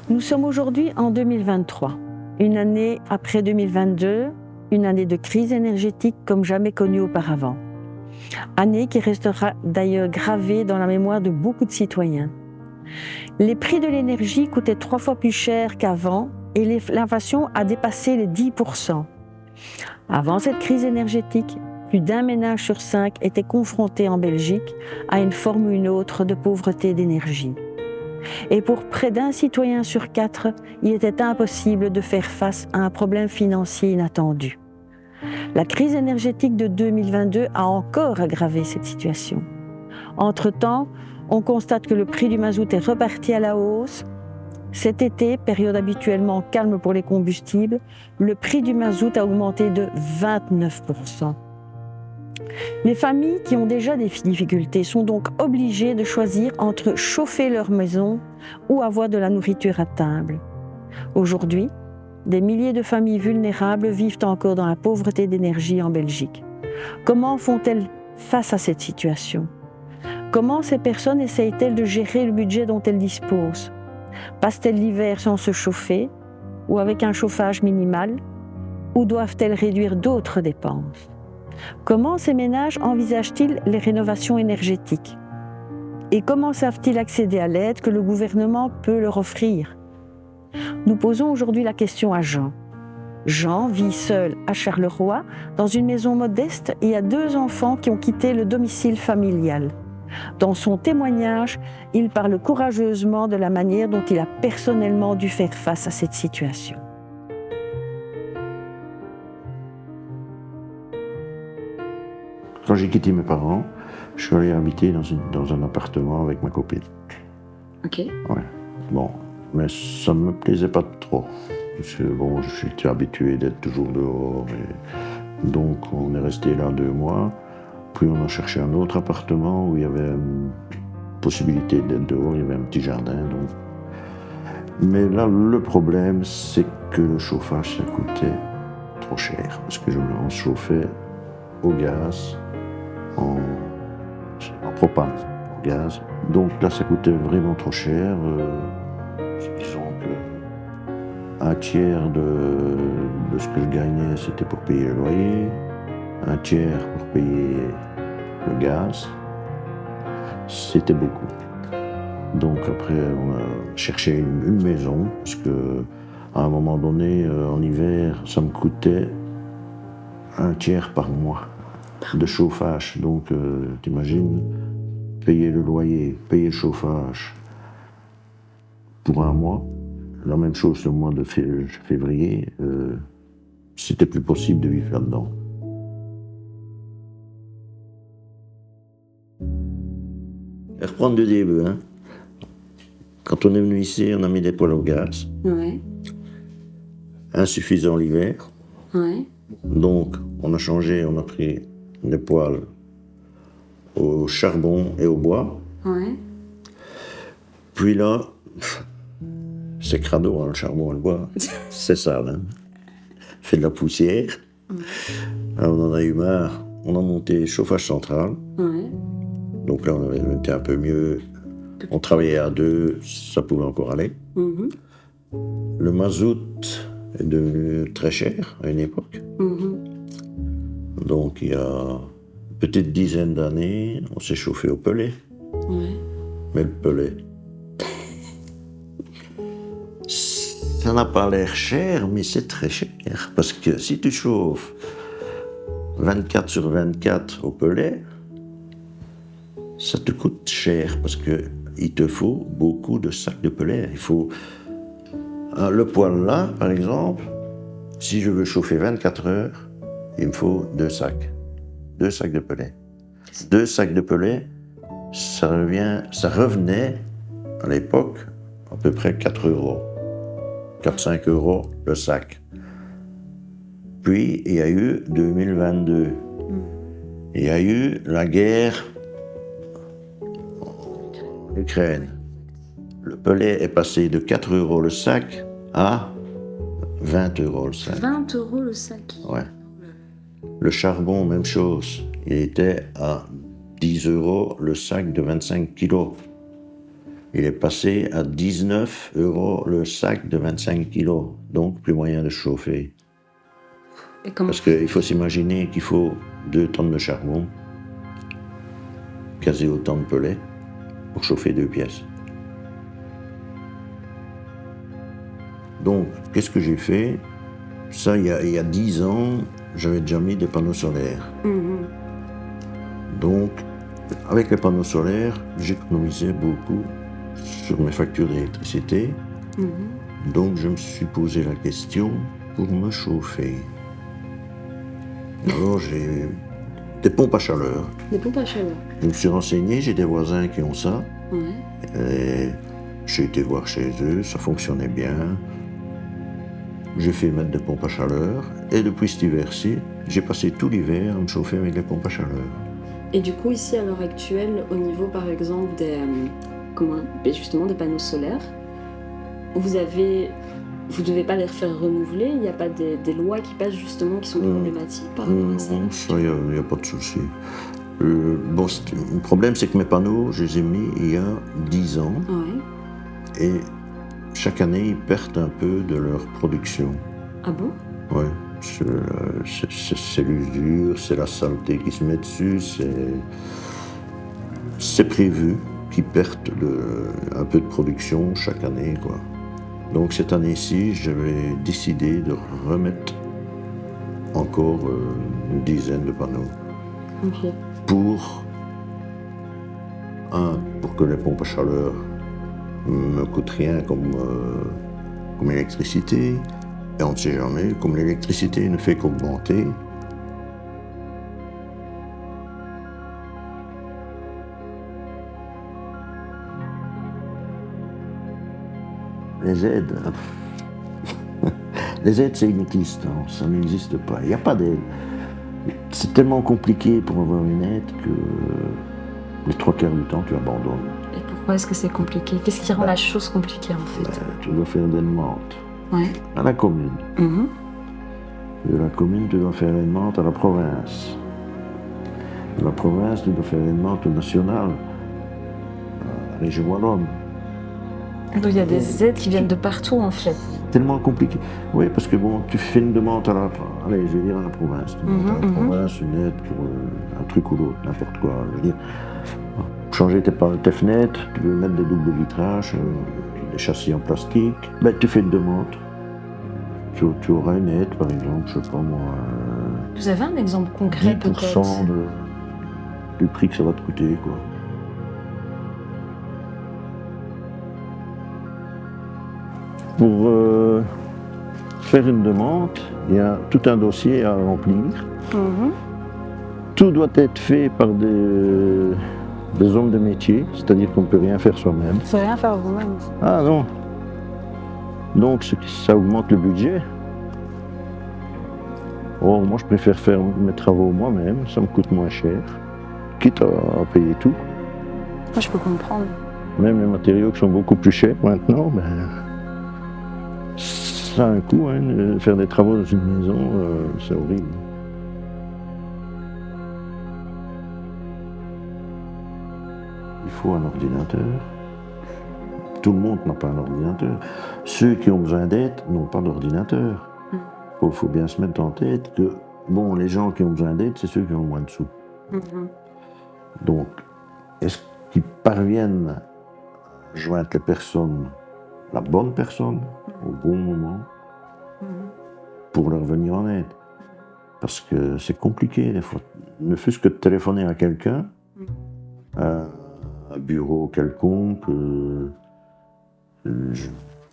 Nous sommes aujourd'hui en 2023, une année après 2022, une année de crise énergétique comme jamais connue auparavant. Année qui restera d'ailleurs gravée dans la mémoire de beaucoup de citoyens. Les prix de l'énergie coûtaient 3 fois plus cher qu'avant et l'inflation a dépassé les 10%. Avant cette crise énergétique, plus d'un ménage sur 5 était confronté en Belgique à une forme ou une autre de pauvreté d'énergie. Et pour près d'un citoyen sur 4, il était impossible de faire face à un problème financier inattendu. La crise énergétique de 2022 a encore aggravé cette situation. Entre-temps, on constate que le prix du mazout est reparti à la hausse. Cet été, période habituellement calme pour les combustibles, le prix du mazout a augmenté de 29%. Les familles qui ont déjà des difficultés sont donc obligées de choisir entre chauffer leur maison ou avoir de la nourriture à table. Aujourd'hui, des milliers de familles vulnérables vivent encore dans la pauvreté d'énergie en Belgique. Comment font-elles face à cette situation ? Comment ces personnes essayent-elles de gérer le budget dont elles disposent ? Passent-elles l'hiver sans se chauffer ou avec un chauffage minimal ? Ou doivent-elles réduire d'autres dépenses ? Comment ces ménages envisagent-ils les rénovations énergétiques ? Et comment savent-ils accéder à l'aide que le gouvernement peut leur offrir ? Nous posons aujourd'hui la question à Jean. Jean vit seul à Charleroi, dans une maison modeste et a 2 enfants qui ont quitté le domicile familial. Dans son témoignage, il parle courageusement de la manière dont il a personnellement dû faire face à cette situation. Quand j'ai quitté mes parents, je suis allé habiter dans un appartement avec ma copine. Ok. Ouais. Bon, mais ça ne me plaisait pas trop. Parce que bon, je suis habitué d'être toujours dehors. Donc on est resté là 2 mois. Puis on a cherché un autre appartement où il y avait une possibilité d'être dehors, il y avait un petit jardin. Donc. Mais là, le problème, c'est que le chauffage, ça coûtait trop cher. Parce que on se chauffait au gaz, en propane, au gaz. Donc là, ça coûtait vraiment trop cher. Disons que un tiers de ce que je gagnais, c'était pour payer le loyer, un tiers pour payer le gaz. C'était beaucoup. Donc après, on a cherché une maison, parce que à un moment donné, en hiver, ça me coûtait un tiers par mois de chauffage. Donc, t'imagines, payer le loyer, payer le chauffage pour un mois. La même chose le mois de février, c'était plus possible de vivre là-dedans. Et reprendre du début, hein. Quand on est venu ici, on a mis des poêles au gaz. Ouais. Insuffisant l'hiver. Ouais. Donc, on a pris des poêles au charbon et au bois. Ouais. Puis là, c'est crado, hein, le charbon et le bois. C'est ça, hein. Fait de la poussière. Alors, on en a eu marre. On a monté chauffage central. Ouais. Donc là, on était un peu mieux. On travaillait à 2, ça pouvait encore aller. Mhm. Le mazout est devenu très cher à une époque. Mhm. Donc, il y a une petite dizaine d'années, on s'est chauffé au pellet. Ouais. Mais le pellet, ça n'a pas l'air cher, mais c'est très cher. Parce que si tu chauffes 24 sur 24 au pellet, ça te coûte cher parce qu'il te faut beaucoup de sacs de pellet. Il faut le poêle là, par exemple, si je veux chauffer 24 heures, il me faut 2 sacs. 2 sacs de pellet. 2 sacs de pellet, ça revenait à l'époque à peu près 4 euros. 4-5 euros le sac. Puis il y a eu 2022. Il y a eu la guerre en Ukraine. Le pellet est passé de 4 euros le sac à 20 euros le sac. 20 euros le sac. Ouais. Le charbon, même chose. Il était à 10 euros le sac de 25 kilos. il est passé à 19 € le sac de 25 kilos. Donc, plus moyen de chauffer. Et comment Parce qu'il faut s'imaginer qu'il faut 2 tonnes de charbon, quasi autant de pellets, pour chauffer 2 pièces. Donc, qu'est-ce que j'ai fait? Ça, il y a 10 ans, j'avais déjà mis des panneaux solaires. Mhm. Donc, avec les panneaux solaires, j'économisais beaucoup sur mes factures d'électricité. Mhm. Donc, je me suis posé la question pour me chauffer. Alors, j'ai des pompes à chaleur. Des pompes à chaleur. Je me suis renseigné, j'ai des voisins qui ont ça. Ouais. Et j'ai été voir chez eux, ça fonctionnait bien. J'ai fait mettre des pompes à chaleur. Et depuis cet hiver-ci, j'ai passé tout l'hiver à me chauffer avec les pompes à chaleur. Et du coup, ici, à l'heure actuelle, au niveau, par exemple, justement des panneaux solaires, vous devez pas les refaire renouveler. Il n'y a pas des lois qui passent justement qui sont problématiques par rapport à ça. Non, ça, il n'y a pas de souci. Bon, le problème, c'est que mes panneaux, je les ai mis il y a 10 ans. Ouais. Et chaque année, ils perdent un peu de leur production. Ah bon? Ouais. C'est l'usure, c'est la saleté qui se met dessus, c'est prévu qu'ils perdent un peu de production chaque année, quoi. Donc cette année-ci, j'avais décidé de remettre encore une dizaine de panneaux. Ok. Pour que les pompes à chaleur me coûtent rien comme électricité. Et on ne sait jamais, comme l'électricité ne fait qu'augmenter. Les aides, les aides, c'est inexistant, ça n'existe pas. Il n'y a pas d'aide. C'est tellement compliqué pour avoir une aide que les 3/4 du temps, tu abandonnes. Et pourquoi est-ce que c'est compliqué? Qu'est-ce qui rend la chose compliquée, en fait? Tu dois faire des demandes Ouais. à la commune. Mhm. De la commune, tu dois faire une demande à la province. De la province, tu dois faire une demande au national, à la région wallonne. Donc il y a des aides qui viennent de partout, en fait. Tellement compliqué. Oui, parce que bon, tu fais une demande à la province. Tu demandes à la province une aide pour un truc ou l'autre, n'importe quoi. Je veux dire, changer tes fenêtres, tu veux mettre des doubles vitrages, des châssis en plastique, ben, tu fais une demande. Tu auras une aide, par exemple, je sais pas moi, Vous avez un exemple concret, 10% peut-être? du prix que ça va te coûter, quoi. Pour faire une demande, il y a tout un dossier à remplir. Mhm. Tout doit être fait par des hommes de métier, c'est-à-dire qu'on ne peut rien faire soi-même. Vous ne pouvez rien faire vous-même. Ah non. Donc ça augmente le budget. Oh, moi je préfère faire mes travaux moi-même, ça me coûte moins cher, quitte à payer tout. Moi, je peux comprendre. Même les matériaux qui sont beaucoup plus chers maintenant, ben, ça a un coût, hein, de faire des travaux dans une maison, c'est horrible. Il faut un ordinateur. Tout le monde n'a pas un ordinateur. Ceux qui ont besoin d'aide n'ont pas d'ordinateur. Il faut bien se mettre en tête que, bon, les gens qui ont besoin d'aide, c'est ceux qui ont moins de sous. Donc, est-ce qu'ils parviennent à joindre les personnes, la bonne personne, au bon moment, pour leur venir en aide? Parce que c'est compliqué, des fois. Ne fût-ce que de téléphoner à quelqu'un, à un bureau quelconque,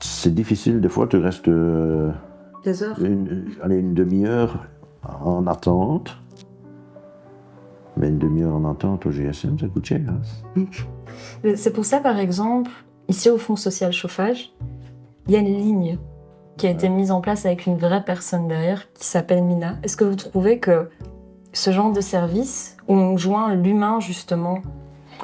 c'est difficile, des fois, tu restes Des heures? une demi-heure en attente. Mais une demi-heure en attente au GSM, ça coûte cher. Hein. C'est pour ça, par exemple, ici au Fonds social chauffage, il y a une ligne qui a été mise en place avec une vraie personne derrière qui s'appelle Mina. Est-ce que vous trouvez que ce genre de service, où on joint l'humain justement,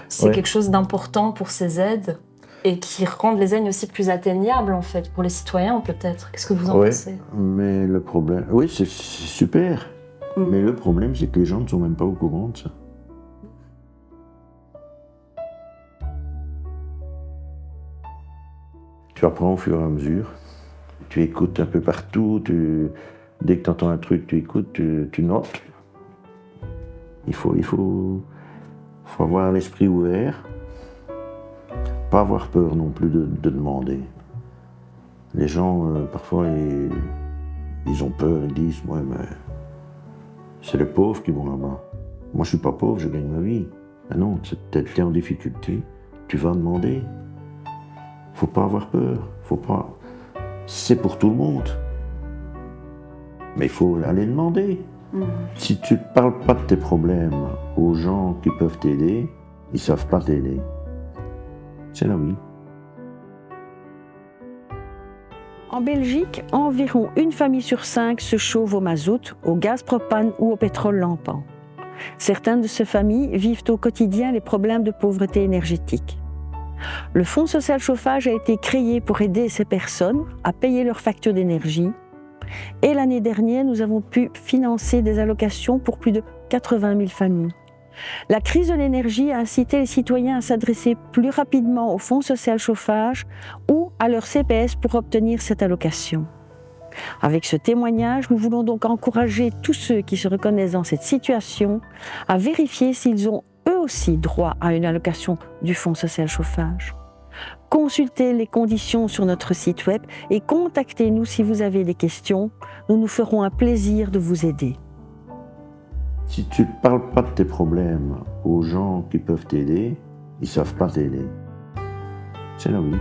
c'est quelque chose d'important pour ces aides et qui rendent les aides aussi plus atteignables en fait pour les citoyens peut-être? Qu'est-ce que vous en pensez? Mais le problème, oui, c'est super. Mais le problème, c'est que les gens ne sont même pas au courant de ça. tu apprends au fur et à mesure. Tu écoutes un peu partout. Dès que tu entends un truc, tu écoutes, tu notes. Il faut avoir l'esprit ouvert. Pas avoir peur non plus de demander. Les gens, parfois, ils ont peur, ils disent « Ouais, mais c'est les pauvres qui vont là-bas. Moi, je suis pas pauvre, je gagne ma vie. » Ah non, t'es en difficulté, tu vas demander. Faut pas avoir peur. Faut pas... C'est pour tout le monde. Mais il faut aller demander. Si tu ne parles pas de tes problèmes aux gens qui peuvent t'aider, ils ne savent pas t'aider. C'est la vie. En Belgique, environ une famille sur 5 se chauffe au mazout, au gaz propane ou au pétrole lampant. Certaines de ces familles vivent au quotidien les problèmes de pauvreté énergétique. Le Fonds social chauffage a été créé pour aider ces personnes à payer leurs factures d'énergie. Et l'année dernière, nous avons pu financer des allocations pour plus de 80 000 familles. La crise de l'énergie a incité les citoyens à s'adresser plus rapidement au Fonds social chauffage ou à leur CPS pour obtenir cette allocation. Avec ce témoignage, nous voulons donc encourager tous ceux qui se reconnaissent dans cette situation à vérifier s'ils ont eux aussi droit à une allocation du Fonds social chauffage. Consultez les conditions sur notre site web et contactez-nous si vous avez des questions. Nous nous ferons un plaisir de vous aider. Si tu ne parles pas de tes problèmes aux gens qui peuvent t'aider, ils ne savent pas t'aider. C'est la vie.